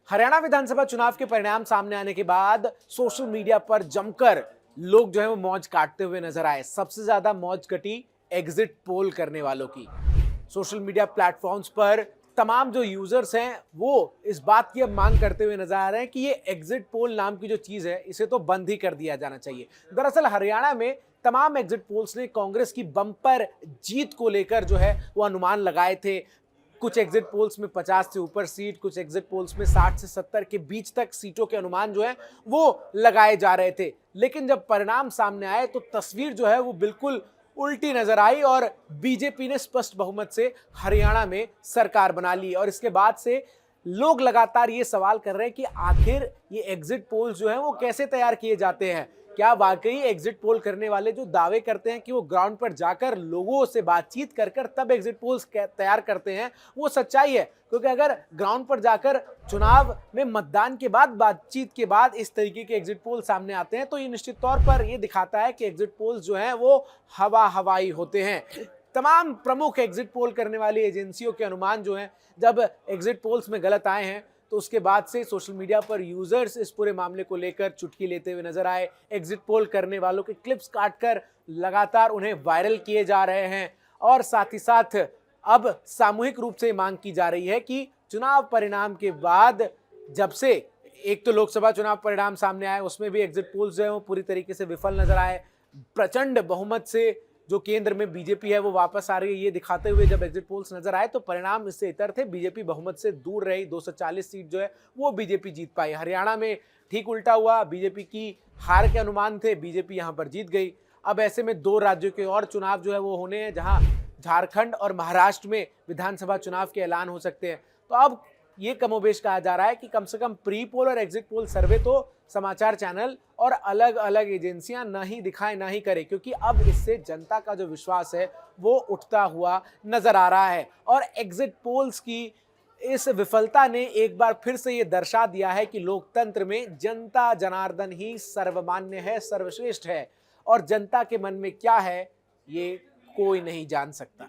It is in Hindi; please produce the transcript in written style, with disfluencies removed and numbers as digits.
हरियाणा विधानसभा चुनाव के परिणाम सामने आने के बाद सोशल मीडिया पर जमकर लोग जो है वो मौज काटते हुए नजर आए। सबसे ज्यादा मौज कटी एग्जिट पोल करने वालों की। सोशल मीडिया प्लेटफॉर्म्स पर तमाम जो यूजर्स हैं वो इस बात की अब मांग करते हुए नजर आ रहे हैं कि ये एग्जिट पोल नाम की जो चीज है इसे तो बंद ही कर दिया जाना चाहिए। दरअसल हरियाणा में तमाम एग्जिट पोल्स ने कांग्रेस की बम्पर जीत को लेकर जो है वो अनुमान लगाए थे। कुछ एग्जिट पोल्स में 50 से ऊपर सीट, कुछ एग्जिट पोल्स में 60 से 70 के बीच तक सीटों के अनुमान जो है वो लगाए जा रहे थे। लेकिन जब परिणाम सामने आए तो तस्वीर जो है वो बिल्कुल उल्टी नजर आई और बीजेपी ने स्पष्ट बहुमत से हरियाणा में सरकार बना ली। और इसके बाद से लोग लगातार ये सवाल कर रहे हैं कि आखिर ये एग्जिट पोल्स जो हैं वो कैसे तैयार किए जाते हैं। क्या वाकई एग्जिट पोल करने वाले जो दावे करते हैं कि वो ग्राउंड पर जाकर लोगों से बातचीत कर कर तब एग्जिट पोल्स तैयार करते हैं वो सच्चाई है? क्योंकि अगर ग्राउंड पर जाकर चुनाव में मतदान के बाद बातचीत के बाद इस तरीके के एग्जिट पोल सामने आते हैं तो ये निश्चित तौर पर ये दिखाता है कि एग्जिट पोल्स जो हैं वो हवाई होते हैं। तमाम प्रमुख एग्जिट पोल करने वाली एजेंसियों के अनुमान जो हैं जब एग्जिट पोल्स में गलत आए हैं तो उसके बाद से सोशल मीडिया पर यूजर्स इस पूरे मामले को लेकर चुटकी लेते हुए नजर आए। एग्जिट पोल करने वालों के क्लिप्स काटकर लगातार उन्हें वायरल किए जा रहे हैं और साथ ही साथ अब सामूहिक रूप से मांग की जा रही है कि चुनाव परिणाम के बाद जब से एक तो लोकसभा चुनाव परिणाम सामने आए उसमें भी एग्जिट पोल्स जो है वो पूरी तरीके से विफल नजर आए। प्रचंड बहुमत से जो केंद्र में बीजेपी है वो वापस आ रही है ये दिखाते हुए जब एग्जिट पोल्स नजर आए तो परिणाम इससे इतर थे। बीजेपी बहुमत से दूर रही, 240 सीट जो है वो बीजेपी जीत पाई। हरियाणा में ठीक उल्टा हुआ, बीजेपी की हार के अनुमान थे, बीजेपी यहां पर जीत गई। अब ऐसे में दो राज्यों के और चुनाव जो है वो होने हैं जहां झारखंड और महाराष्ट्र में विधानसभा चुनाव के ऐलान हो सकते हैं। तो अब ये कमोबेश कहा जा रहा है कि कम से कम प्री पोल और एग्जिट पोल सर्वे तो समाचार चैनल और अलग अलग एजेंसियां ना ही दिखाएं ना ही करें, क्योंकि अब इससे जनता का जो विश्वास है वो उठता हुआ नजर आ रहा है। और एग्जिट पोल्स की इस विफलता ने एक बार फिर से ये दर्शा दिया है कि लोकतंत्र में जनता जनार्दन ही सर्वमान्य है, सर्वश्रेष्ठ है और जनता के मन में क्या है ये कोई नहीं जान सकता।